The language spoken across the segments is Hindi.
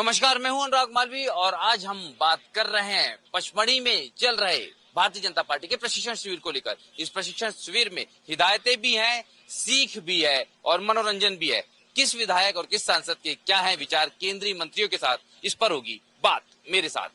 नमस्कार, मैं हूं अनुराग मालवी और आज हम बात कर रहे हैं पचमढ़ी में चल रहे भारतीय जनता पार्टी के प्रशिक्षण शिविर को लेकर। इस प्रशिक्षण शिविर में हिदायतें भी हैं, सीख भी है और मनोरंजन भी है। किस विधायक और किस सांसद के क्या है विचार केंद्रीय मंत्रियों के साथ, इस पर होगी बात मेरे साथ।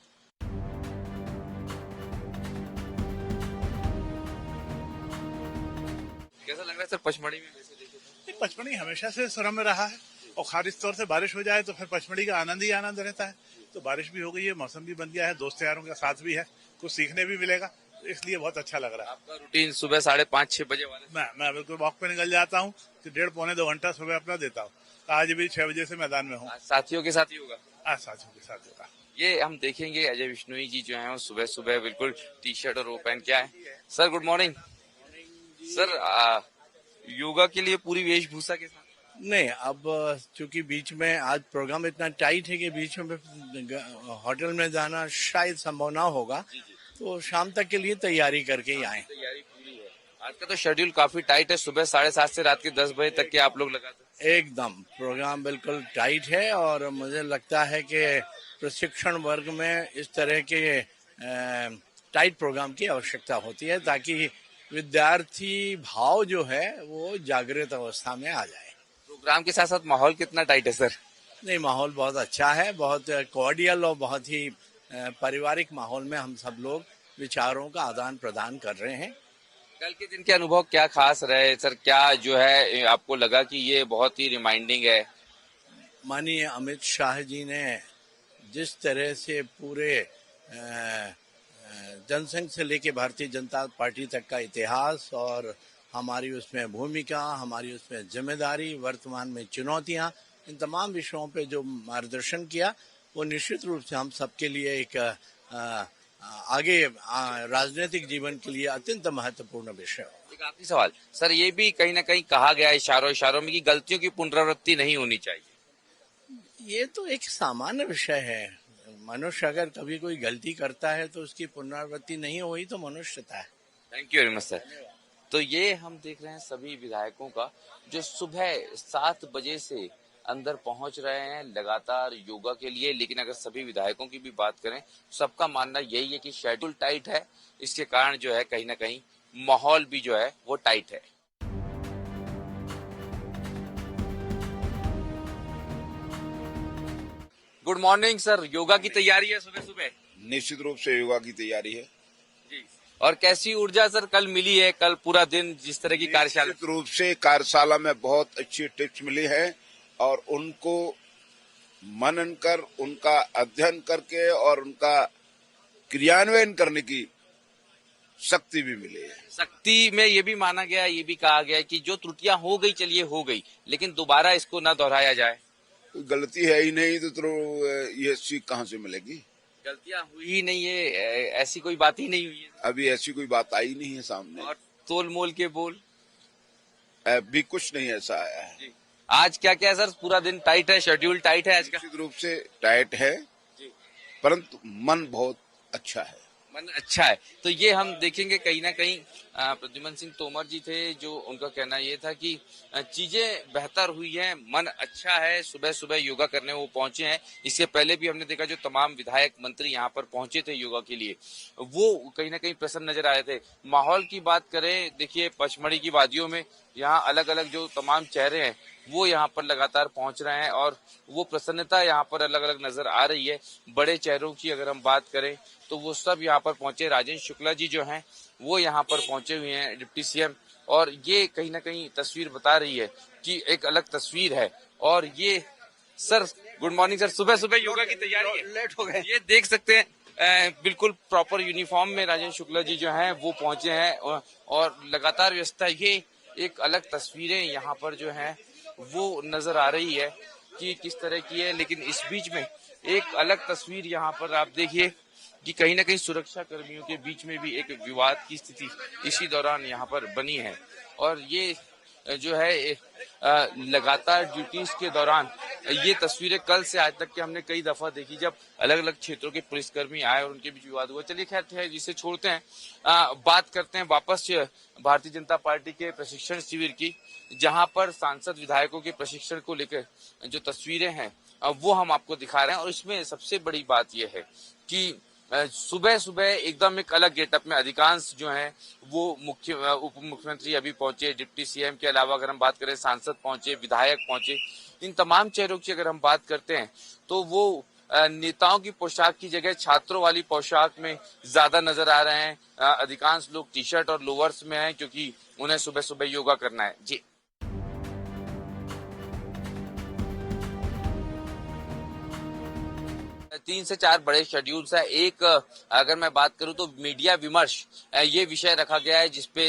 कैसा लग रहा है सर पचमढ़ी में? वैसे देखे पचमढ़ी हमेशा से सुरम्य रहा है और खारिज तौर से बारिश हो जाए तो फिर पचमढ़ी का आनंद ही आनंद रहता है। तो बारिश भी हो गई है, मौसम भी बन गया है, दोस्त यारों का साथ भी है, कुछ सीखने भी मिलेगा, तो इसलिए बहुत अच्छा लग रहा है। आपका रूटीन सुबह 5:30-6 बजे वाला? मैं बिल्कुल वॉक पे निकल जाता हूँ कि 1.5-पौने 2 घंटा सुबह अपना देता हूँ। आज भी 6 बजे से मैदान में हूँ। साथियों के साथ ही होगा? आज साथियों के साथ होगा। ये हम देखेंगे अजय विश्नोई जी जो है वो सुबह सुबह बिल्कुल टी शर्ट और वो पहन के आए। Sir good morning. Sir yoga के लिए पूरी वेशभूषा के साथ? नहीं, अब चूंकि बीच में आज प्रोग्राम इतना टाइट है कि बीच में होटल में जाना शायद संभव ना होगा, तो शाम तक के लिए तैयारी करके ही आए। तैयारी पूरी है। आज का तो शेड्यूल काफी टाइट है, सुबह 7:30 से रात के 10 बजे तक के आप लोग लगाते हैं? एकदम प्रोग्राम बिल्कुल टाइट है और मुझे लगता है कि प्रशिक्षण वर्ग में इस तरह के टाइट प्रोग्राम की आवश्यकता होती है ताकि विद्यार्थी भाव जो है वो जागृत अवस्था में आ जाए। प्रोग्राम के साथ साथ माहौल कितना टाइट है सर? नहीं, माहौल बहुत अच्छा है, बहुत कॉर्डियल और बहुत ही पारिवारिक माहौल में हम सब लोग विचारों का आदान प्रदान कर रहे हैं। कल के दिन के अनुभव क्या खास रहे सर? क्या जो है आपको लगा कि ये बहुत ही रिमाइंडिंग है? माननीय अमित शाह जी ने जिस तरह से पूरे जनसंघ से लेके भारतीय जनता पार्टी तक का इतिहास और हमारी उसमें भूमिका, हमारी उसमें जिम्मेदारी, वर्तमान में चुनौतियां, इन तमाम विषयों पे जो मार्गदर्शन किया वो निश्चित रूप से हम सबके लिए एक आगे राजनीतिक जीवन के लिए अत्यंत महत्वपूर्ण विषय हो। एक आखिरी सवाल सर, ये भी कहीं ना कहीं कहा गया है इशारों में कि गलतियों की पुनरावृत्ति नहीं होनी चाहिए। ये तो एक सामान्य विषय है। मनुष्य अगर कभी कोई गलती करता है तो उसकी पुनरावृत्ति नहीं हुई तो मनुष्यता है। Thank you very much sir. तो ये हम देख रहे हैं सभी विधायकों का जो सुबह 7 बजे से अंदर पहुंच रहे हैं लगातार योगा के लिए। लेकिन अगर सभी विधायकों की भी बात करें, सबका मानना यही है कि शेड्यूल टाइट है, इसके कारण जो है कहीं ना कहीं माहौल भी जो है वो टाइट है। गुड मॉर्निंग सर, योगा की तैयारी है सुबह सुबह? निश्चित रूप से योगा की तैयारी है जी। और कैसी ऊर्जा सर कल मिली है? कल पूरा दिन जिस तरह की कार्यशाला? निश्चित रूप से कार्यशाला में बहुत अच्छी टिप्स मिली है और उनको मनन कर, उनका अध्ययन करके और उनका क्रियान्वयन करने की शक्ति भी मिली है। शक्ति में ये भी माना गया, ये भी कहा गया कि जो त्रुटियां हो गई चलिए हो गई, लेकिन दोबारा इसको ना दोहराया जाए। गलती है ही नहीं तो ये सीख कहाँ से मिलेगी? गलतियां हुई ही नहीं है, ऐसी कोई बात ही नहीं हुई है। अभी ऐसी कोई बात आई नहीं है सामने। और तोल मोल के बोल अभी कुछ नहीं ऐसा आया है जी। आज क्या क्या सर पूरा दिन टाइट है, शेड्यूल टाइट है आज का? निश्चित रूप से टाइट है जी। परंतु मन बहुत अच्छा है। मन अच्छा है। तो ये हम देखेंगे कहीं ना कहीं प्रद्युमन सिंह तोमर जी थे, जो उनका कहना ये था कि चीजें बेहतर हुई हैं, मन अच्छा है, सुबह सुबह योगा करने वो पहुंचे हैं। इससे पहले भी हमने देखा जो तमाम विधायक मंत्री यहाँ पर पहुंचे थे योगा के लिए, वो कहीं ना कहीं प्रसन्न नजर आए थे। माहौल की बात करें, देखिए पचमढ़ी की वादियों में यहाँ अलग अलग जो तमाम चेहरे हैं वो यहाँ पर लगातार पहुंच रहे हैं और वो प्रसन्नता यहाँ पर अलग अलग नजर आ रही है। बड़े चेहरों की अगर हम बात करें तो वो सब यहाँ पर पहुंचे। राजेंद्र शुक्ला जी जो हैं वो यहाँ पर पहुंचे हुए हैं, डिप्टी सीएम, और ये कहीं ना कहीं तस्वीर बता रही है कि एक अलग तस्वीर है। और ये सर गुड मॉर्निंग सर, सुबह सुबह योगा की तैयारी है? लेट हो गए। ये देख सकते हैं बिल्कुल प्रॉपर यूनिफॉर्म में राजेंद्र शुक्ला जी जो हैं वो पहुंचे हैं और लगातार व्यवस्था, ये एक अलग तस्वीरें यहाँ पर जो है वो नजर आ रही है कि किस तरह की है। लेकिन इस बीच में एक अलग तस्वीर यहाँ पर आप देखिए कि कहीं ना कहीं सुरक्षा कर्मियों के बीच में भी एक विवाद की स्थिति इसी दौरान यहाँ पर बनी है। और ये जो है लगातार ड्यूटीज के दौरान ये तस्वीरें कल से आज तक के हमने कई दफा देखी, जब अलग अलग क्षेत्रों के पुलिसकर्मी आए और उनके बीच विवाद हुआ। चलिए खैर जिसे छोड़ते हैं, बात करते हैं वापस भारतीय जनता पार्टी के प्रशिक्षण शिविर की, जहां पर सांसद विधायकों के प्रशिक्षण को लेकर जो तस्वीरें हैं वो हम आपको दिखा रहे हैं। और इसमें सबसे बड़ी बात यह है कि सुबह सुबह एकदम एक अलग गेटअप में अधिकांश जो है वो उप मुख्यमंत्री अभी पहुंचे, डिप्टी सीएम के अलावा अगर हम बात करें सांसद पहुंचे, विधायक पहुंचे। इन तमाम चेहरों की अगर हम बात करते हैं तो वो नेताओं की पोशाक की जगह छात्रों वाली पोशाक में ज्यादा नजर आ रहे हैं। अधिकांश लोग टी शर्ट और लोअर्स में हैं क्योंकि उन्हें सुबह सुबह योगा करना है। जी 3 से 4 बड़े शेड्यूल्स है। एक अगर मैं बात करूं तो मीडिया विमर्श ये विषय रखा गया है जिसपे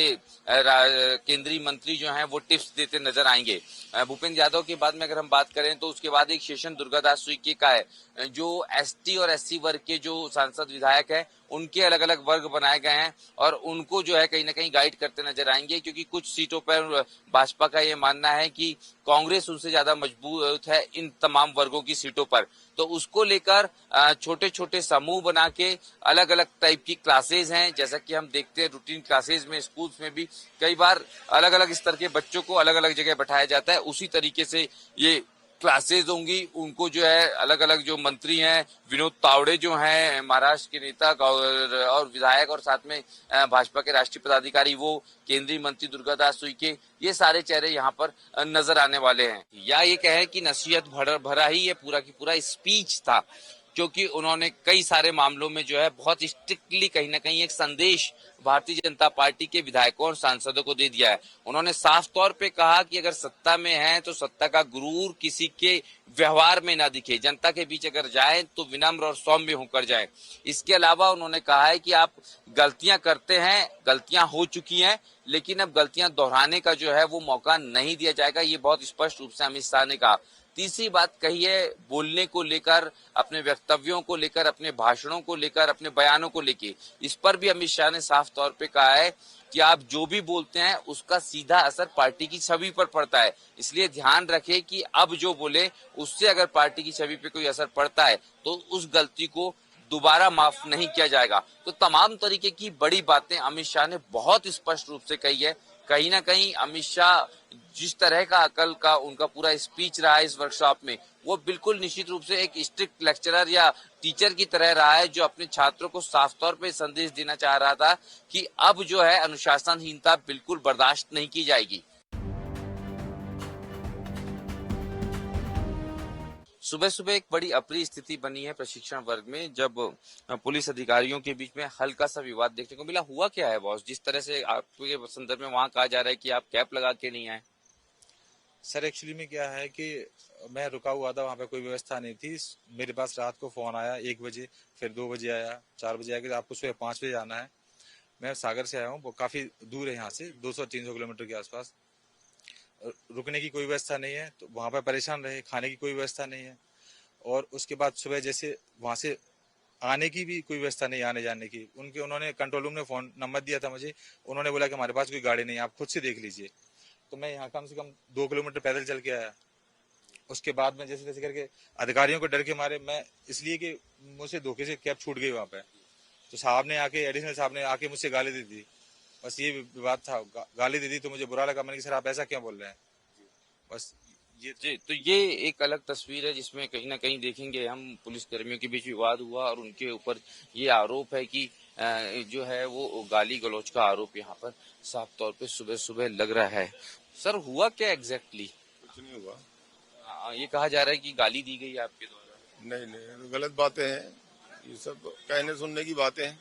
केंद्रीय मंत्री जो हैं वो टिप्स देते नजर आएंगे। भूपेंद्र यादव के बाद में अगर हम बात करें तो उसके बाद एक सेशन दुर्गादास उइके का है। जो एसटी और एससी वर्ग के जो सांसद विधायक है उनके अलग अलग वर्ग बनाए गए हैं और उनको जो है कहीं ना कहीं गाइड करते नजर आएंगे क्योंकि कुछ सीटों पर भाजपा का ये मानना है कि कांग्रेस उनसे ज्यादा मजबूत है इन तमाम वर्गों की सीटों पर। तो उसको लेकर छोटे छोटे समूह बना के अलग अलग टाइप की क्लासेज हैं, जैसा कि हम देखते हैं रूटीन क्लासेज में स्कूल्स में भी कई बार अलग अलग स्तर के बच्चों को अलग अलग जगह बैठाया जाता है। उसी तरीके से ये क्लासेज होंगी। उनको जो है अलग अलग जो मंत्री हैं, विनोद तावड़े जो हैं महाराष्ट्र के नेता और विधायक, और साथ में भाजपा के राष्ट्रीय पदाधिकारी वो केंद्रीय मंत्री दुर्गादास उइके, ये सारे चेहरे यहाँ पर नजर आने वाले हैं। या ये कहें कि नसीहत भरा ही ये पूरा की पूरा स्पीच था क्योंकि उन्होंने कई सारे मामलों में जो है बहुत स्ट्रिक्टली कहीं ना कहीं एक संदेश भारतीय जनता पार्टी के विधायकों और सांसदों को दे दिया है। उन्होंने साफ तौर पे कहा कि अगर सत्ता में हैं तो सत्ता का गुरूर किसी के व्यवहार में ना दिखे, जनता के बीच अगर जाए तो विनम्र और सौम्य होकर जाए। इसके अलावा उन्होंने कहा है कि आप गलतियां करते हैं, गलतियां हो चुकी हैं, लेकिन अब गलतियां दोहराने का जो है वो मौका नहीं दिया जाएगा। ये बहुत स्पष्ट रूप से अमित शाह ने कहा। तीसरी बात कही है बोलने को लेकर, अपने वक्तव्यों को लेकर, अपने भाषणों को लेकर, अपने बयानों को लेकर, इस पर भी अमित शाह ने साफ तौर पे कहा है कि आप जो भी बोलते हैं उसका सीधा असर पार्टी की छवि पर पड़ता है। इसलिए ध्यान रखें कि अब जो बोले उससे अगर पार्टी की छवि पे कोई असर पड़ता है तो उस गलती को दोबारा माफ नहीं किया जाएगा। तो तमाम तरीके की बड़ी बातें अमित शाह ने बहुत स्पष्ट रूप से कही है। कहीं ना कहीं अमित शाह जिस तरह का अकल का उनका पूरा स्पीच रहा है इस वर्कशॉप में, वो बिल्कुल निश्चित रूप से एक स्ट्रिक्ट लेक्चरर या टीचर की तरह रहा है जो अपने छात्रों को साफ तौर पे संदेश देना चाह रहा था कि अब जो है अनुशासनहीनता बिल्कुल बर्दाश्त नहीं की जाएगी। सुबह सुबह एक बड़ी अप्रिय स्थिति बनी है प्रशिक्षण वर्ग में जब पुलिस अधिकारियों के बीच में हल्का सा विवाद देखने को मिला। हुआ क्या है बॉस, जिस तरह से आपके संदर्भ में वहां कहा जा रहा है कि आप कैप लगा के नहीं आए? सर एक्चुअली में क्या है कि मैं रुका हुआ था, वहाँ पे कोई व्यवस्था नहीं थी। मेरे पास रात को फोन आया 1 बजे, फिर 2 बजे आया, 4 बजे आया कि आपको सुबह 5 बजे आना है। मैं सागर से आया हूँ, वो काफी दूर है यहाँ से, 200-300 किलोमीटर के आसपास। रुकने की कोई व्यवस्था नहीं है, तो वहाँ पर परेशान रहे। खाने की कोई व्यवस्था नहीं है। और उसके बाद सुबह जैसे वहाँ से आने की भी कोई व्यवस्था नहीं, आने जाने की। उन्होंने कंट्रोल रूम ने फोन नंबर दिया था मुझे, उन्होंने बोला कि हमारे पास कोई गाड़ी नहीं है, आप खुद से देख लीजिए। तो मैं यहाँ कम से कम 2 किलोमीटर पैदल चल के आया। उसके बाद में जैसे तैसे करके अधिकारियों को डर के मारे, मैं इसलिए कि मुझसे धोखे से कैब छूट गई वहाँ पे, तो साहब ने आके, एडिशनल साहब ने आके मुझसे गाली दे दी। बस ये विवाद था, गाली दे दी तो मुझे बुरा लगा। मैंने कहा सर आप ऐसा क्यों बोल रहे हैं? बस ये जी, तो ये एक अलग तस्वीर है जिसमें कहीं ना कहीं देखेंगे हम पुलिस कर्मियों के बीच विवाद हुआ और उनके ऊपर ये आरोप है कि जो है वो गाली गलौज का आरोप यहाँ पर साफ तौर पे सुबह सुबह लग रहा है। सर हुआ क्या एग्जैक्टली? कुछ नहीं हुआ। ये कहा जा रहा है कि गाली दी गई आपके द्वारा। नहीं, गलत बातें हैं, ये सब कहने सुनने की बातें हैं,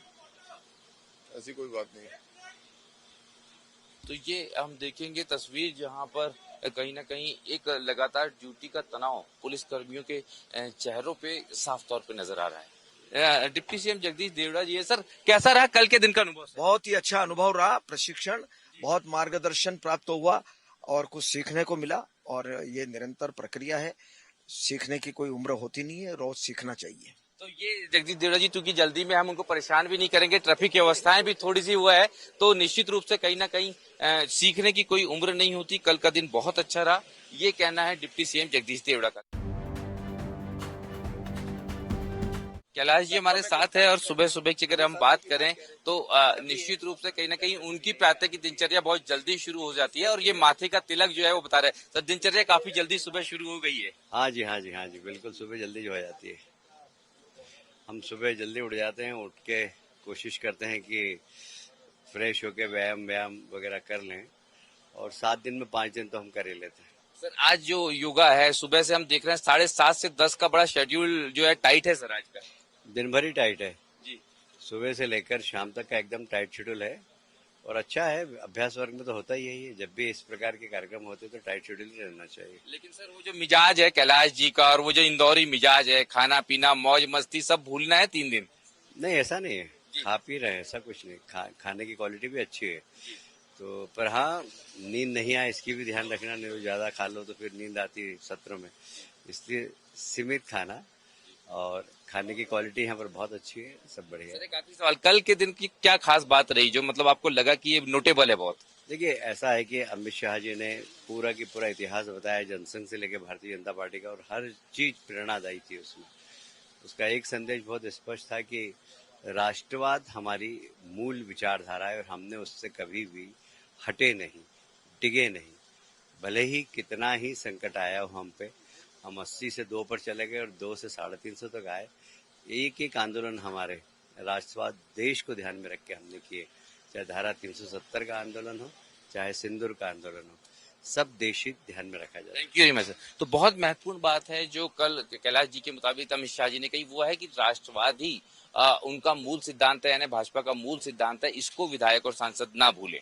ऐसी कोई बात नहीं है। तो ये हम देखेंगे तस्वीर जहां पर कहीं ना कहीं एक लगातार ड्यूटी का तनाव पुलिस कर्मियों के चेहरों पे साफ तौर पे नजर आ रहा है। डिप्टी सीएम जगदीश देवड़ा जी है। सर कैसा रहा कल के दिन का अनुभव? बहुत ही अच्छा अनुभव रहा। प्रशिक्षण, बहुत मार्गदर्शन प्राप्त हुआ और कुछ सीखने को मिला। और ये निरंतर प्रक्रिया है, सीखने की कोई उम्र होती नहीं है, रोज सीखना चाहिए। तो ये जगदीश देवड़ा जी, क्योंकि जल्दी में हम उनको परेशान भी नहीं करेंगे, ट्रैफिक की व्यवस्थाएं भी थोड़ी सी हुआ है, तो निश्चित रूप से कहीं ना कहीं सीखने की कोई उम्र नहीं होती। कल का दिन बहुत अच्छा रहा, ये कहना है डिप्टी सीएम जगदीश देवड़ा का। कैलाश जी हमारे साथ है और सुबह सुबह की अगर हम बात करें तो निश्चित रूप से कहीं ना कहीं उनकी प्रातः की दिनचर्या बहुत जल्दी शुरू हो जाती है और ये माथे का तिलक जो है वो बता रहे हैं तो दिनचर्या काफी जल्दी सुबह शुरू हो गई है। हाँ जी, हाँ जी, हाँ जी, बिल्कुल सुबह जल्दी जो हो जाती है। हम सुबह जल्दी उठ जाते हैं, उठ के कोशिश करते हैं कि फ्रेश होके व्यायाम वगैरह कर लें और 7 दिन में 5 दिन तो हम कर ही लेते हैं। सर आज जो योगा है सुबह से हम देख रहे हैं 7:30 से 10 का बड़ा शेड्यूल जो है टाइट है सर आज का। दिन भर ही टाइट है जी। सुबह से लेकर शाम तक का एकदम टाइट शेड्यूल है और अच्छा है। अभ्यास वर्ग में तो होता ही है, जब भी इस प्रकार के कार्यक्रम होते तो टाइट शेड्यूल ही रहना चाहिए। लेकिन सर वो जो मिजाज है कैलाश जी का और वो जो इंदौरी मिजाज है, खाना पीना मौज मस्ती सब भूलना है 3 दिन। नहीं ऐसा नहीं है, खा पी रहे हैं, ऐसा कुछ नहीं। खाने की क्वालिटी भी अच्छी है तो, पर हाँ नींद नहीं आए इसकी भी ध्यान रखना, नहीं तो ज्यादा खा लो तो फिर नींद आती है सत्र में, इसलिए सीमित खाना और खाने की क्वालिटी यहाँ पर बहुत अच्छी है, सब बढ़िया सर है। एक आखिरी सवाल, कल के दिन की क्या खास बात रही जो मतलब आपको लगा कि ये नोटेबल है बहुत? देखिए ऐसा है कि अमित शाह जी ने पूरा की पूरा इतिहास बताया जनसंघ से लेकर भारतीय जनता पार्टी का और हर चीज प्रेरणादायी थी उसमें। उसका एक संदेश बहुत स्पष्ट था कि राष्ट्रवाद हमारी मूल विचारधारा है और हमने उससे कभी भी हटे नहीं, डिगे नहीं। भले ही कितना ही संकट आया हो हम पे, हम 80 से 2 पर चले गए और 2 से 350 तक आए। एक एक आंदोलन हमारे राष्ट्रवाद देश को ध्यान में रख के हमने किए, चाहे धारा 370 का आंदोलन हो, चाहे सिंदूर का आंदोलन हो, सब देश हित ध्यान में रखा जाए। Thank you very much sir. तो बहुत महत्वपूर्ण बात है जो कल कैलाश जी के मुताबिक अमित शाह जी ने कही, वो है कि राष्ट्रवाद ही उनका मूल सिद्धांत है, यानी भाजपा का मूल सिद्धांत है, इसको विधायक और सांसद ना भूलें।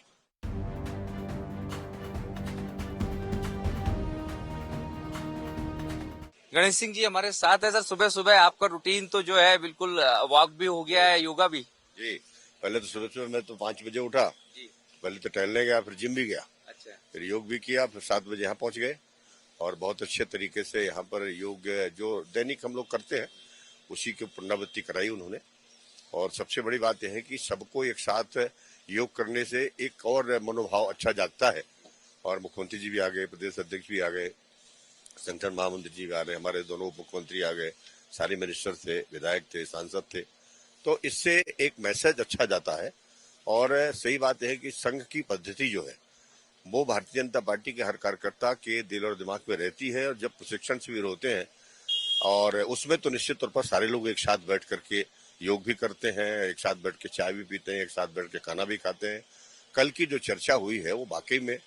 गणेश सिंह जी हमारे साथ है। सर सुबह सुबह आपका रूटीन तो जो है बिल्कुल वॉक भी हो गया है, योगा भी। जी, पहले तो सुबह सुबह मैं तो 5 बजे उठा जी। पहले तो टहलने गया, फिर जिम भी गया, अच्छा। फिर योग भी किया, फिर 7 बजे यहाँ पहुंच गए और बहुत अच्छे तरीके से यहाँ पर योग जो दैनिक हम लोग करते हैं उसी की पुनरावृत्ति कराई उन्होंने। और सबसे बड़ी बात यह है कि सबको एक साथ योग करने से एक और मनोभाव अच्छा जागता है। और मुख्यमंत्री जी भी आ गए, प्रदेश अध्यक्ष भी आ गए, संगठन महामंत्री जी भी आ रहे, हमारे दोनों उप मुख्यमंत्री आ गए, सारे मिनिस्टर थे, विधायक थे, सांसद थे, तो इससे एक मैसेज अच्छा जाता है। और सही बात है कि संघ की पद्धति जो है वो भारतीय जनता पार्टी के हर कार्यकर्ता के दिल और दिमाग में रहती है। और जब प्रशिक्षण शिविर होते हैं और उसमें तो निश्चित तौर पर सारे लोग एक साथ बैठ करके योग भी करते हैं, एक साथ बैठ के चाय भी पीते हैं, एक साथ बैठ के खाना भी खाते हैं। कल की जो चर्चा हुई है वो वाकई में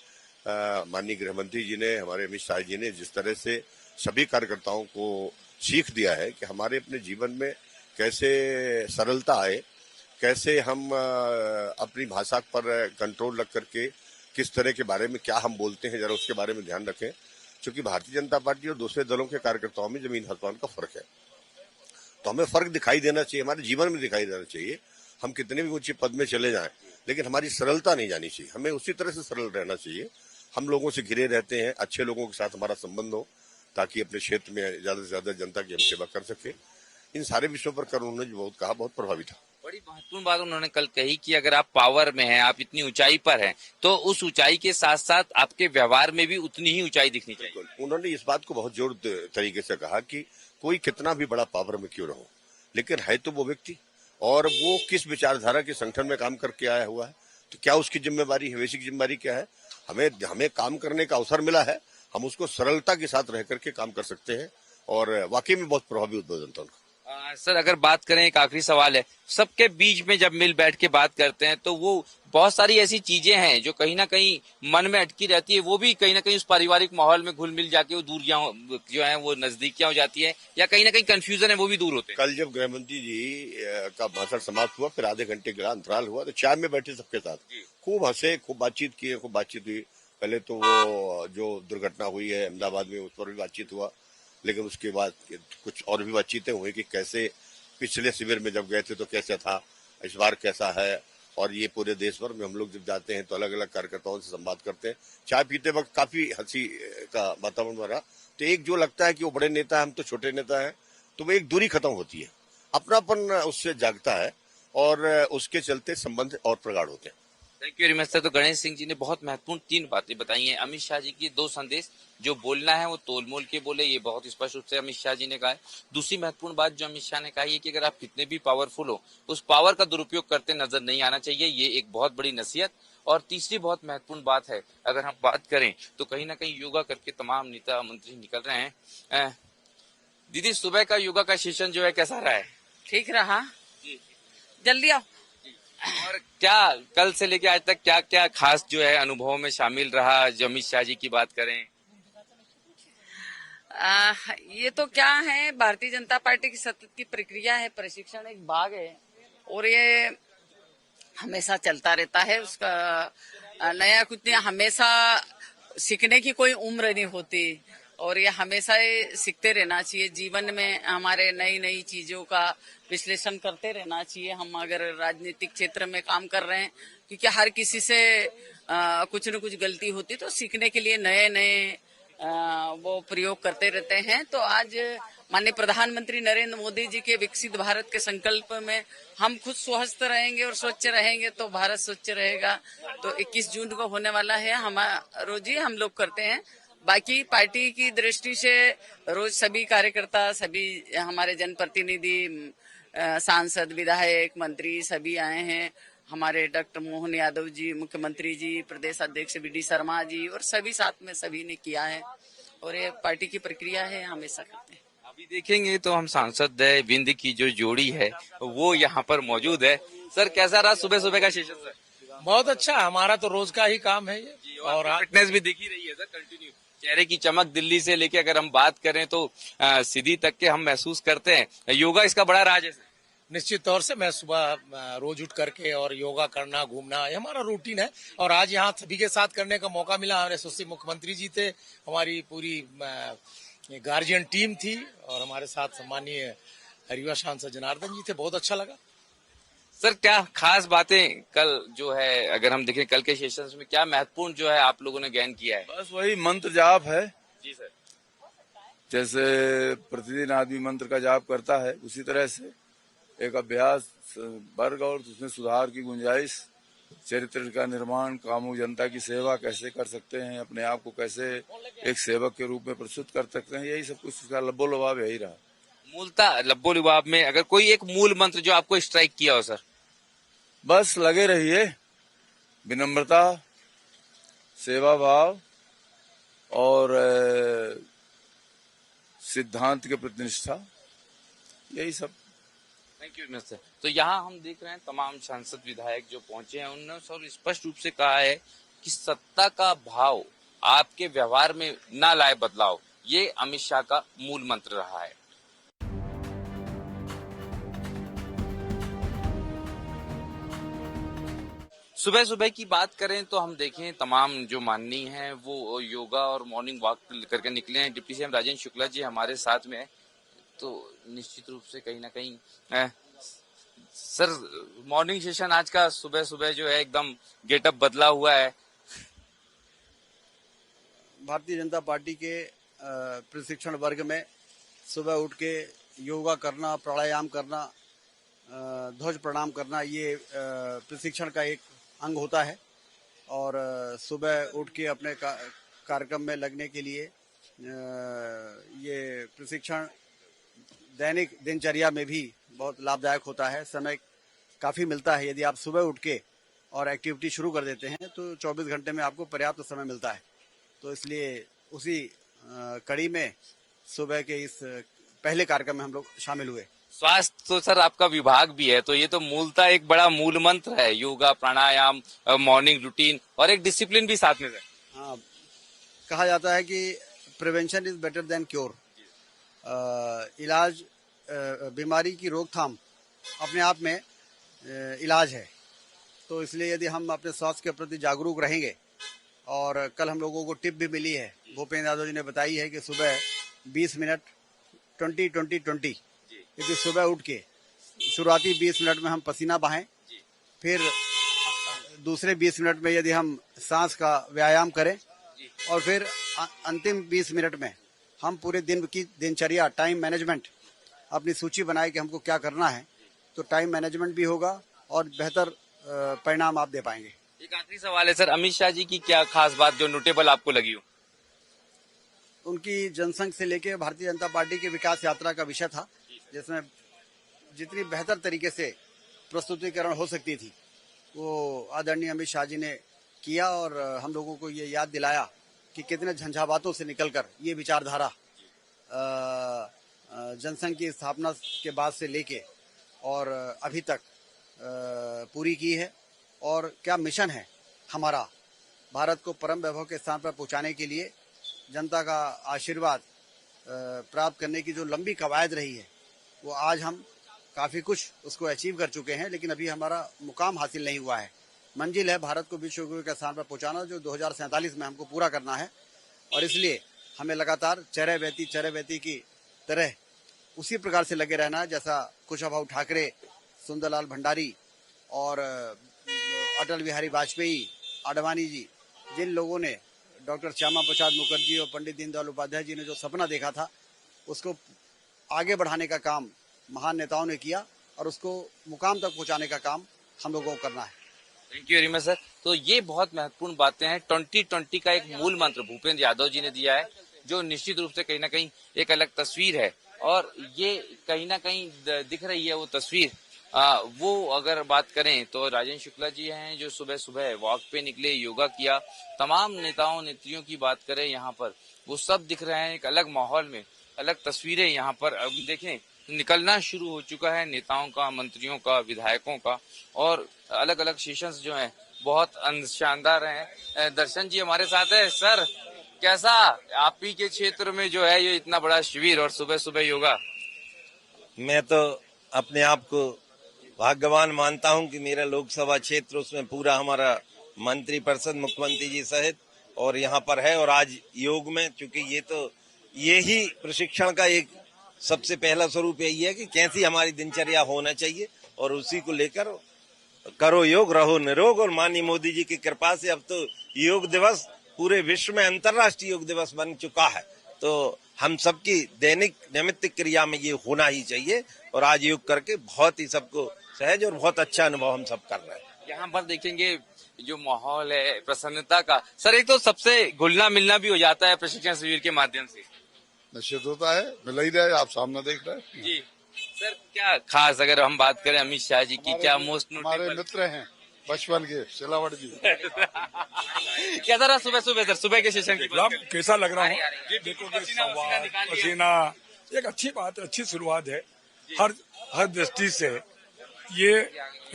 माननीय गृह मंत्री जी ने, हमारे अमित शाह जी ने जिस तरह से सभी कार्यकर्ताओं को सीख दिया है कि हमारे अपने जीवन में कैसे सरलता आए, कैसे हम अपनी भाषा पर कंट्रोल रख करके किस तरह के बारे में क्या हम बोलते हैं, जरा उसके बारे में ध्यान रखें। क्योंकि भारतीय जनता पार्टी और दूसरे दलों के कार्यकर्ताओं में जमीन आसमान का फर्क है, तो हमें फर्क दिखाई देना चाहिए, हमारे जीवन में दिखाई देना चाहिए। हम कितने भी ऊंचे पद में चले जाएं, लेकिन हमारी सरलता नहीं जानी चाहिए, हमें उसी तरह से सरल रहना चाहिए। हम लोगों से घिरे रहते हैं, अच्छे लोगों के साथ हमारा संबंध हो ताकि अपने क्षेत्र में ज्यादा से ज्यादा जनता की हम सेवा कर सके। इन सारे विषयों पर कर उन्होंने जो बहुत कहा, बहुत प्रभावी था। बड़ी महत्वपूर्ण बात उन्होंने कल कही कि अगर आप पावर में हैं, आप इतनी ऊंचाई पर हैं, तो उस ऊंचाई के साथ साथ आपके व्यवहार में भी उतनी ही ऊंचाई दिखनी चाहिए। उन्होंने इस बात को बहुत जोर तरीके से कहा कि कोई कितना भी बड़ा पावर में क्यों रहो, लेकिन है तो वो व्यक्ति और वो किस विचारधारा के संगठन में काम करके आया हुआ है, तो क्या उसकी जिम्मेवारी है, वैसी जिम्मेवारी क्या है। हमें काम करने का अवसर मिला है, हम उसको सरलता के साथ रह करके काम कर सकते हैं और वाकई में बहुत प्रभावी उद्बोधन था उनका। सर अगर बात करें, एक आखिरी सवाल है, सबके बीच में जब मिल बैठ के बात करते हैं तो वो बहुत सारी ऐसी चीजें हैं जो कहीं ना कहीं मन में अटकी रहती है, वो भी कहीं ना कहीं उस पारिवारिक माहौल में घुल मिल जाके वो दूरियां जो है वो नजदीकियां हो जाती है, या कहीं ना कहीं कंफ्यूजन है वो भी दूर होते हैं। कल जब गृह मंत्री जी का भाषण समाप्त हुआ, फिर आधे घंटे का अंतराल हुआ, तो चाय में बैठे सबके साथ खूब हंसे, खूब बातचीत किए, खूब बातचीत हुई। पहले तो वो जो दुर्घटना हुई है अहमदाबाद में उस पर भी बातचीत हुआ, लेकिन उसके बाद कुछ और भी बातचीतें हुई कि कैसे पिछले शिविर में जब गए थे तो कैसा था, इस बार कैसा है। और ये पूरे देश भर में हम लोग जब जाते हैं तो अलग अलग कार्यकर्ताओं से संवाद करते हैं, चाय पीते वक्त काफी हंसी का वातावरण बना। तो एक जो लगता है कि वो बड़े नेता है, हम तो छोटे नेता हैं, तो वो एक दूरी खत्म होती है, अपनापन उससे जागता है और उसके चलते संबंध और प्रगाढ़ होते हैं। Thank you very much sir. तो गणेश सिंह जी ने बहुत महत्वपूर्ण 3 बातें बताई हैं। अमित शाह जी की 2 संदेश, जो बोलना है वो तोल मोल के बोले, ये बहुत स्पष्ट रूप से अमित शाह जी ने कहा है। दूसरी महत्वपूर्ण बात जो अमित शाह ने कहा है कि अगर आप कितने भी पावरफुल हो, उस पावर का दुरुपयोग करते नजर नहीं आना चाहिए, ये एक बहुत बड़ी नसीहत। और तीसरी बहुत महत्वपूर्ण बात है, अगर हम बात करें तो कहीं ना कहीं योगा करके तमाम नेता मंत्री निकल रहे हैं। दीदी, सुबह का योगा का सेशन जो है कैसा रहा है? ठीक रहा। जल्दी आओ। और क्या कल से लेके आज तक क्या क्या खास जो है अनुभव में शामिल रहा, जो अमित शाह जी की बात करें? ये तो क्या है, भारतीय जनता पार्टी की सतत की प्रक्रिया है, प्रशिक्षण एक भाग है और ये हमेशा चलता रहता है। उसका नया कुछ नहीं, हमेशा सीखने की कोई उम्र नहीं होती और ये हमेशा ये सीखते रहना चाहिए। जीवन में हमारे नई नई चीजों का विश्लेषण करते रहना चाहिए। हम अगर राजनीतिक क्षेत्र में काम कर रहे हैं, क्योंकि हर किसी से कुछ न कुछ गलती होती, तो सीखने के लिए नए नए वो प्रयोग करते रहते हैं। तो आज माननीय प्रधानमंत्री नरेंद्र मोदी जी के विकसित भारत के संकल्प में हम खुद स्वस्थ रहेंगे और स्वच्छ रहेंगे तो भारत स्वच्छ रहेगा। तो 21 जून को होने वाला है, रोज ही हम लोग करते हैं। बाकी पार्टी की दृष्टि से रोज सभी कार्यकर्ता, सभी हमारे जनप्रतिनिधि, सांसद, विधायक, मंत्री सभी आए हैं। हमारे डॉक्टर मोहन यादव जी, मुख्यमंत्री जी, प्रदेश अध्यक्ष BD शर्मा जी और सभी साथ में सभी ने किया है और ये पार्टी की प्रक्रिया है, हमेशा करते हैं। अभी देखेंगे तो हम सांसद है विंध्य की जो जोड़ी है वो यहाँ पर मौजूद है। सर, कैसा रहा सुबह सुबह का सेशन सर? बहुत अच्छा, हमारा तो रोज का ही काम है ये। और फिटनेस भी दिख ही रही है सर कंटिन्यू। चेहरे की चमक दिल्ली से लेके अगर हम बात करें तो सीधी तक के हम महसूस करते हैं। योगा इसका बड़ा राज है। निश्चित तौर से मैं सुबह रोज उठ करके और योगा करना, घूमना, ये हमारा रूटीन है और आज यहाँ सभी के साथ करने का मौका मिला। हमारे सुश्री मुख्यमंत्री जी थे, हमारी पूरी गार्जियन टीम थी और हमारे साथ सम्मानीय हरिवा सांसद जनार्दन जी थे। बहुत अच्छा लगा। सर, क्या खास बातें कल जो है, अगर हम देखें कल के सेशंस में क्या महत्वपूर्ण जो है आप लोगों ने ज्ञान किया है? बस वही मंत्र जाप है। जी सर। जैसे प्रतिदिन आदमी मंत्र का जाप करता है, उसी तरह से एक अभ्यास वर्ग और उसमें सुधार की गुंजाइश, चरित्र का निर्माण, कामू जनता की सेवा कैसे कर सकते हैं, अपने आप को कैसे एक सेवक के रूप में प्रस्तुत कर सकते हैं, यही सब कुछ उसका लब्बो लबाब यही रहा। मूलतः लब्बो लबाब में अगर कोई एक मूल मंत्र जो आपको स्ट्राइक किया हो सर? बस लगे रहिए, विनम्रता, सेवा भाव और सिद्धांत के प्रति निष्ठा, यही सब। Thank you sir. तो यहाँ हम देख रहे हैं तमाम सांसद विधायक जो पहुंचे हैं, उन्होंने सब स्पष्ट रूप से कहा है कि सत्ता का भाव आपके व्यवहार में ना लाए बदलाव, ये अमित शाह का मूल मंत्र रहा है। सुबह सुबह की बात करें तो हम देखें तमाम जो माननीय हैं वो योगा और मॉर्निंग वॉक करके निकले हैं। डिप्टी CM राजेंद्र शुक्ला जी हमारे साथ में है। तो निश्चित रूप से कहीं ना कहीं सर, मॉर्निंग सेशन आज का सुबह सुबह जो है एकदम गेटअप बदला हुआ है। भारतीय जनता पार्टी के प्रशिक्षण वर्ग में सुबह उठ के योगा करना, प्राणायाम करना, ध्वज प्रणाम करना, ये प्रशिक्षण का एक अंग होता है और सुबह उठ के अपने कार्यक्रम में लगने के लिए ये प्रशिक्षण दैनिक दिनचर्या में भी बहुत लाभदायक होता है। समय काफ़ी मिलता है, यदि आप सुबह उठ के और एक्टिविटी शुरू कर देते हैं तो 24 घंटे में आपको पर्याप्त समय मिलता है। तो इसलिए उसी कड़ी में सुबह के इस पहले कार्यक्रम में हम लोग शामिल हुए। स्वास्थ्य तो सर आपका विभाग भी है, तो ये तो मूलतः एक बड़ा मूल मंत्र है, योगा, प्राणायाम, मॉर्निंग रूटीन और एक डिसिप्लिन भी साथ में है। हाँ, कहा जाता है कि prevention is better than cure. इलाज, बीमारी की रोकथाम अपने आप में इलाज है। तो इसलिए यदि हम अपने स्वास्थ्य के प्रति जागरूक रहेंगे, और कल हम लोगों को टिप भी मिली है, भूपेंद्र यादव जी ने बताई है कि सुबह 20 मिनट 20-20-20 यदि सुबह उठ के शुरुआती 20 मिनट में हम पसीना बहाएं, फिर दूसरे 20 मिनट में यदि हम सांस का व्यायाम करें और फिर अंतिम 20 मिनट में हम पूरे दिन की दिनचर्या, टाइम मैनेजमेंट, अपनी सूची बनाए कि हमको क्या करना है, तो टाइम मैनेजमेंट भी होगा और बेहतर परिणाम आप दे पाएंगे। एक आखिरी सवाल है सर, अमित शाह जी की क्या खास बात जो नोटेबल आपको लगी हो? उनकी जनसंघ से लेके भारतीय जनता पार्टी की विकास यात्रा का विषय था, जिसमें जितनी बेहतर तरीके से प्रस्तुतिकरण हो सकती थी वो आदरणीय अमित शाह जी ने किया और हम लोगों को ये याद दिलाया कि कितने झंझावातों से निकलकर ये विचारधारा जनसंघ की स्थापना के बाद से लेके और अभी तक पूरी की है। और क्या मिशन है हमारा, भारत को परम वैभव के स्थान पर पहुंचाने के लिए जनता का आशीर्वाद प्राप्त करने की जो लंबी कवायद रही है, वो आज हम काफी कुछ उसको अचीव कर चुके हैं, लेकिन अभी हमारा मुकाम हासिल नहीं हुआ है। मंजिल है भारत को विश्व गुरु के स्थान पर पहुंचाना, जो 2047 में हमको पूरा करना है। और इसलिए हमें लगातार चरैवेती की तरह उसी प्रकार से लगे रहना है जैसा कुशाभाऊ ठाकरे, सुंदरलाल भंडारी और अटल बिहारी वाजपेयी, आडवाणी जी, जिन लोगों ने डॉक्टर श्यामा प्रसाद मुखर्जी और पंडित दीनदयाल उपाध्याय जी ने जो सपना देखा था, उसको आगे बढ़ाने का काम महान नेताओं ने किया और उसको मुकाम तक पहुंचाने का काम हम लोगों को करना है। Thank you very much sir. तो ये बहुत महत्वपूर्ण बातें हैं। 2020 का एक मूल मंत्र भूपेंद्र यादव जी ने दिया है, जो निश्चित रूप से कहीं ना कहीं एक अलग तस्वीर है और ये कहीं ना कहीं दिख रही है वो तस्वीर। वो अगर बात करें तो राजेंद्र शुक्ला जी हैं जो सुबह सुबह वॉक पे निकले, योगा किया। तमाम नेताओं नेत्रियों की बात करें यहाँ पर, वो सब दिख रहे हैं एक अलग माहौल में, अलग तस्वीरें यहाँ पर अब देखें निकलना शुरू हो चुका है नेताओं का, मंत्रियों का, विधायकों का, और अलग अलग सेशंस जो हैं बहुत शानदार हैं। दर्शन जी हमारे साथ है। सर, कैसा आप ही के क्षेत्र में जो है ये इतना बड़ा शिविर और सुबह सुबह योगा? मैं तो अपने आप को भाग्यवान मानता हूं कि मेरा लोकसभा क्षेत्र, उसमें पूरा हमारा मंत्री परिषद मुख्यमंत्री जी सहित और यहाँ पर है। और आज योग में, चूंकि ये ही प्रशिक्षण का एक सबसे पहला स्वरूप यही है कि कैसी हमारी दिनचर्या होना चाहिए और उसी को लेकर करो योग रहो निरोग। और माननीय मोदी जी की कृपा से अब तो योग दिवस पूरे विश्व में अंतर्राष्ट्रीय योग दिवस बन चुका है। तो हम सबकी दैनिक नैमित्तिक क्रिया में ये होना ही चाहिए और आज योग करके बहुत ही सबको सहज और बहुत अच्छा अनुभव हम सब कर रहे हैं। यहाँ पर देखेंगे जो माहौल है प्रसन्नता का। सर, एक तो सबसे घुलना मिलना भी हो जाता है प्रशिक्षण शिविर के माध्यम से। निश्चित होता है, मिल ही रहे, आप सामने देख रहे हैं जी। सर, क्या खास अगर हम बात करें अमित शाह जी की, क्या मोस्ट हमारे मित्र हैं बचपन के, सिलावट जी। कैसा रहा सुबह सुबह सर, सुबह के सेशन की? कैसा लग रहा है? देखो पसीना, एक अच्छी बात, अच्छी शुरुआत है। हर दृष्टि से ये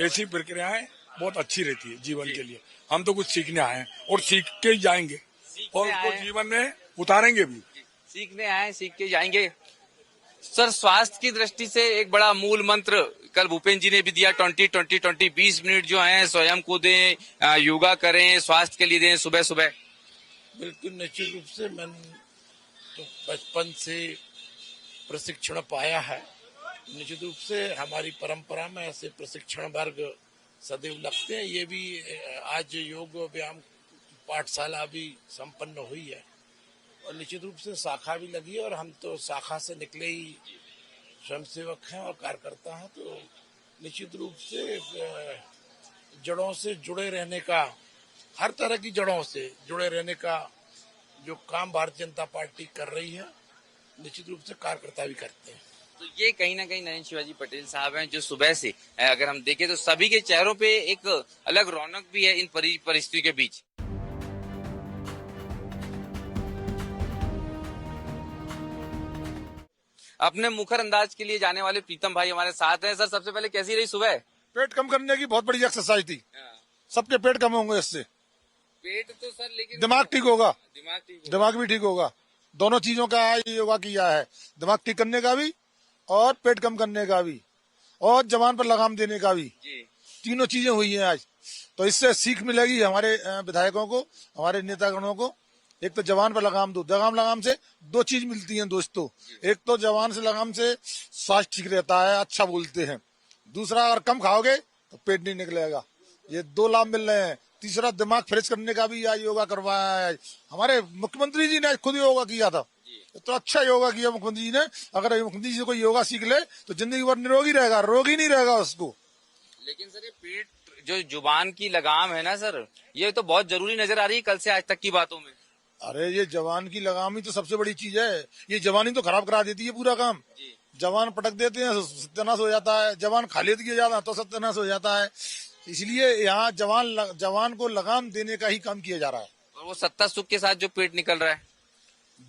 ऐसी प्रक्रियाएं बहुत अच्छी रहती है जीवन के लिए। हम तो कुछ सीखने आए हैं और सीख के ही जाएंगे और उसको जीवन में उतारेंगे भी। सीखने आए, सीख के जाएंगे। सर, स्वास्थ्य की दृष्टि से एक बड़ा मूल मंत्र कल भूपेंद्र जी ने भी दिया, 20 20 मिनट जो है स्वयं को दें, योगा करें, स्वास्थ्य के लिए दें सुबह सुबह। बिल्कुल निश्चित रूप से मैंने तो बचपन से प्रशिक्षण पाया है। निश्चित रूप से हमारी परंपरा में ऐसे प्रशिक्षण वर्ग सदैव लगते हैं। ये भी आज योग व्यायाम पाठशाला भी संपन्न हुई है और निश्चित रूप से शाखा भी लगी है और हम तो शाखा से निकले ही स्वयंसेवक हैं और कार्यकर्ता हैं। तो निश्चित रूप से जड़ों से जुड़े रहने का, हर तरह की जड़ों से जुड़े रहने का जो काम भारतीय जनता पार्टी कर रही है, निश्चित रूप से कार्यकर्ता भी करते हैं। तो ये कहीं ना कहीं नरेंद्र शिवाजी पटेल साहब हैं जो सुबह से अगर हम देखें तो सभी के चेहरों पे एक अलग रौनक भी है इन परिस्थितियों के बीच। अपने मुखर अंदाज के लिए जाने वाले प्रीतम भाई हमारे साथ हैं। सर, सबसे पहले कैसी रही सुबह? पेट कम करने की बहुत बड़ी एक्सरसाइज थी। सबके पेट कम होंगे इससे। पेट तो सर, लेकिन दिमाग ठीक होगा, दिमाग भी ठीक होगा। दोनों चीजों का योगा किया है, दिमाग ठीक करने का भी और पेट कम करने का भी और जबान पर लगाम देने का भी। तीनों चीजें हुई हैं आज। तो इससे सीख मिलेगी हमारे विधायकों को, हमारे नेतागणों को। एक तो जबान पर लगाम दो, लगाम से दो चीज मिलती हैं दोस्तों। एक तो जबान से लगाम से स्वास्थ्य ठीक रहता है, अच्छा बोलते हैं। दूसरा, अगर कम खाओगे तो पेट नहीं निकलेगा। ये दो लाभ मिल रहे हैं। तीसरा, दिमाग फ्रेश करने का भी आज योगा करवाया है। हमारे मुख्यमंत्री जी ने खुद योगा किया था, तो अच्छा योगा किया मुख्यमंत्री जी ने। अगर मुख्यमंत्री जी कोई योगा सीख ले तो जिंदगी भर निरोगी रहेगा, रोगी नहीं रहेगा उसको। लेकिन सर, ये पेट जो जुबान की लगाम है ना सर, ये तो बहुत जरूरी नजर आ रही है कल से आज तक की बातों में। अरे ये जवान की लगाम ही तो सबसे बड़ी चीज है। ये जवानी तो खराब करा देती है पूरा काम। जवान पटक देते हैं सत्यानाश हो जाता है, जवान खाली किया जाता है तो सत्यानाश हो जाता है। इसलिए यहाँ जवान को लगाम देने का ही काम किया जा रहा है। और वो सत्ता सुख के साथ जो पेट निकल रहा है,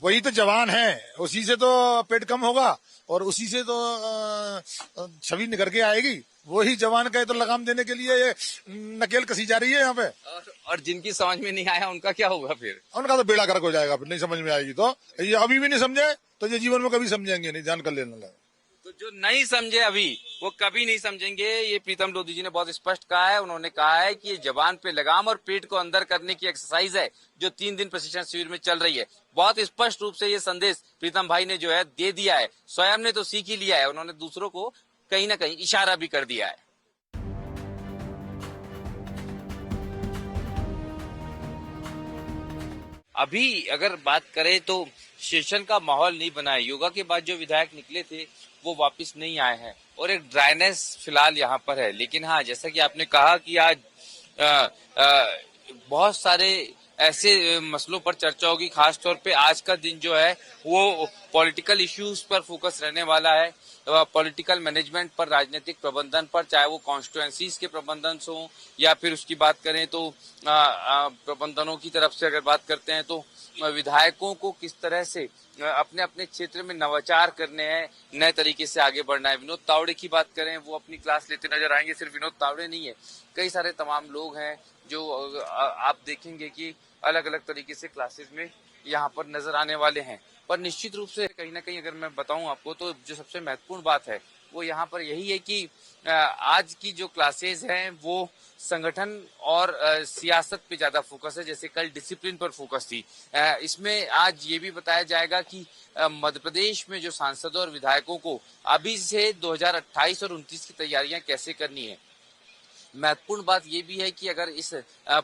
वही तो जवान है, उसी से तो पेट कम होगा और उसी से तो छवि निकल के आएगी। वही जवान का तो लगाम देने के लिए ये नकेल कसी जा रही है यहाँ पे। और जिनकी समझ में नहीं आया उनका क्या होगा फिर? उनका तो बेड़ा गर्क हो जाएगा, फिर नहीं समझ में आएगी तो। ये अभी भी नहीं समझे तो ये जीवन में कभी समझेंगे नहीं, ध्यान कर लेना लगा। तो जो नहीं समझे अभी वो कभी नहीं समझेंगे, ये प्रीतम लोधी जी ने बहुत स्पष्ट कहा है। उन्होंने कहा है कि ये जबान पे लगाम और पेट को अंदर करने की एक्सरसाइज है जो 3 दिन प्रशिक्षण शिविर में चल रही है। बहुत स्पष्ट रूप से ये संदेश प्रीतम भाई ने जो है दे दिया है। स्वयं ने तो सीख ही लिया है, उन्होंने दूसरों को कहीं ना कहीं इशारा भी कर दिया है। अभी अगर बात करें तो सेशन का माहौल नहीं बना है। योगा के बाद जो विधायक निकले थे वो वापस नहीं आए हैं और एक ड्राइनेस फिलहाल यहाँ पर है। लेकिन हाँ, जैसा कि आपने कहा कि आज बहुत सारे ऐसे मसलों पर चर्चा होगी। खास तौर पे आज का दिन जो है वो पॉलिटिकल इश्यूज पर फोकस रहने वाला है, पॉलिटिकल मैनेजमेंट पर, राजनीतिक प्रबंधन पर, चाहे वो कॉन्स्टिट्यूएंसीज के प्रबंधन हो या फिर उसकी बात करें तो प्रबंधनों की तरफ से अगर बात करते हैं तो विधायकों को किस तरह से अपने अपने क्षेत्र में नवाचार करने हैं, नए तरीके से आगे बढ़ना है। विनोद तावड़े की बात करें, वो अपनी क्लास लेते नजर आएंगे। सिर्फ विनोद तावड़े नहीं है, कई सारे तमाम लोग हैं जो आप देखेंगे कि अलग अलग तरीके से क्लासेस में यहाँ पर नजर आने वाले हैं। पर निश्चित रूप से कहीं ना कहीं अगर मैं बताऊं आपको तो जो सबसे महत्वपूर्ण बात है वो यहाँ पर यही है कि आज की जो क्लासेस हैं वो संगठन और सियासत पे ज्यादा फोकस है, जैसे कल डिसिप्लिन पर फोकस थी। इसमें आज ये भी बताया जाएगा कि मध्य प्रदेश में जो सांसदों और विधायकों को अभी से 2028 और 29 की तैयारियां कैसे करनी है। महत्वपूर्ण बात यह भी है कि अगर इस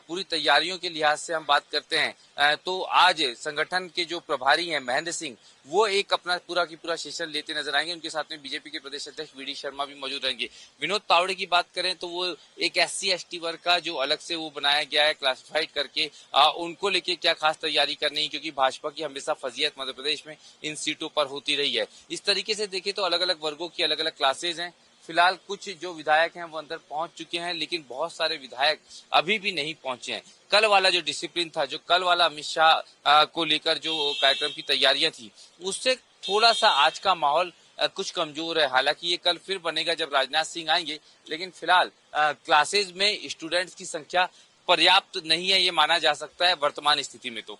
पूरी तैयारियों के लिहाज से हम बात करते हैं तो आज संगठन के जो प्रभारी हैं महेंद्र सिंह, वो एक अपना पूरा की पूरा सेशन लेते नजर आएंगे। उनके साथ में बीजेपी के प्रदेश अध्यक्ष वी डी शर्मा भी मौजूद रहेंगे। विनोद तावड़े की बात करें तो वो एक SC/ST वर्ग का जो अलग से वो बनाया गया है क्लासिफाइड करके, उनको लेके क्या खास तैयारी करनी है, क्योंकि भाजपा की हमेशा फजीयत मध्य प्रदेश में इन सीटों पर होती रही है। इस तरीके से देखें तो अलग अलग वर्गों की अलग अलग क्लासेज हैं। फिलहाल कुछ जो विधायक हैं वो अंदर पहुंच चुके हैं, लेकिन बहुत सारे विधायक अभी भी नहीं पहुंचे हैं। कल वाला जो डिसिप्लिन था, जो कल वाला अमित शाह को लेकर जो कार्यक्रम की तैयारियां थी, उससे थोड़ा सा आज का माहौल कुछ कमजोर है। हालांकि ये कल फिर बनेगा जब राजनाथ सिंह आएंगे, लेकिन फिलहाल क्लासेज में स्टूडेंट्स की संख्या पर्याप्त नहीं है, ये माना जा सकता है वर्तमान स्थिति में। तो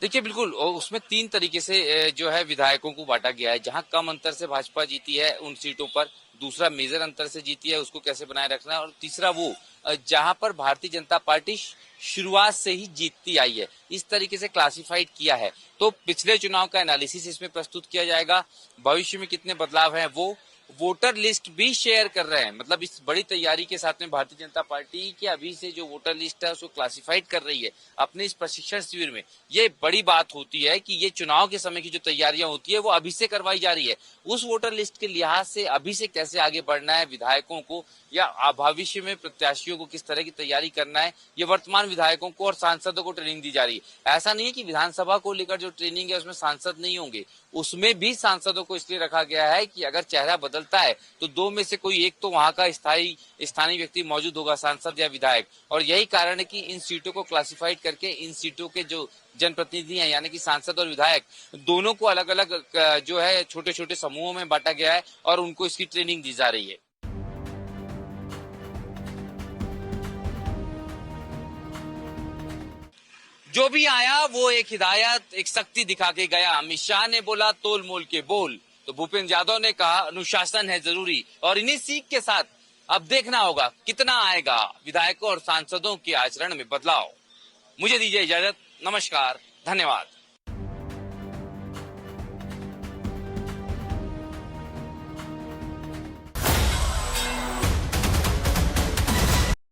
देखिए, बिल्कुल उसमें 3 तरीके से जो है विधायकों को बांटा गया है। जहां कम अंतर से भाजपा जीती है उन सीटों पर, दूसरा मेजर अंतर से जीती है उसको कैसे बनाए रखना है, और तीसरा वो जहां पर भारतीय जनता पार्टी शुरुआत से ही जीतती आई है। इस तरीके से क्लासिफाइड किया है। तो पिछले चुनाव का एनालिसिस इसमें प्रस्तुत किया जाएगा। भविष्य में कितने बदलाव हैं वो वोटर लिस्ट भी शेयर कर रहे हैं। मतलब इस बड़ी तैयारी के साथ में भारतीय जनता पार्टी की अभी से जो वोटर लिस्ट है उसको क्लासिफाइड कर रही है अपने इस प्रशिक्षण शिविर में। ये बड़ी बात होती है कि ये चुनाव के समय की जो तैयारियां होती है वो अभी से करवाई जा रही है। उस वोटर लिस्ट के लिहाज से अभी से कैसे आगे बढ़ना है विधायकों को, या भविष्य में प्रत्याशियों को किस तरह की तैयारी करना है, ये वर्तमान विधायकों को और सांसदों को ट्रेनिंग दी जा रही है। ऐसा नहीं है कि विधानसभा को लेकर जो ट्रेनिंग है उसमें सांसद नहीं होंगे, उसमें भी सांसदों को इसलिए रखा गया है कि अगर चेहरा बदलता है तो 2 में से कोई एक तो वहां का स्थानीय व्यक्ति मौजूद होगा, सांसद या विधायक। और यही कारण है कि इन सीटों को क्लासिफाइड करके इन सीटों के जो जनप्रतिनिधि हैं यानी कि सांसद और विधायक दोनों को अलग अलग जो है छोटे छोटे समूहों में बांटा गया है और उनको इसकी ट्रेनिंग दी जा रही है। जो भी आया वो एक हिदायत, एक शक्ति दिखा के गया। अमित शाह ने बोला तोल मोल के बोल, तो भूपेंद्र यादव ने कहा अनुशासन है जरूरी। और इन्हीं सीख के साथ अब देखना होगा कितना आएगा विधायकों और सांसदों के आचरण में बदलाव। मुझे दीजिए इजाजत, नमस्कार, धन्यवाद।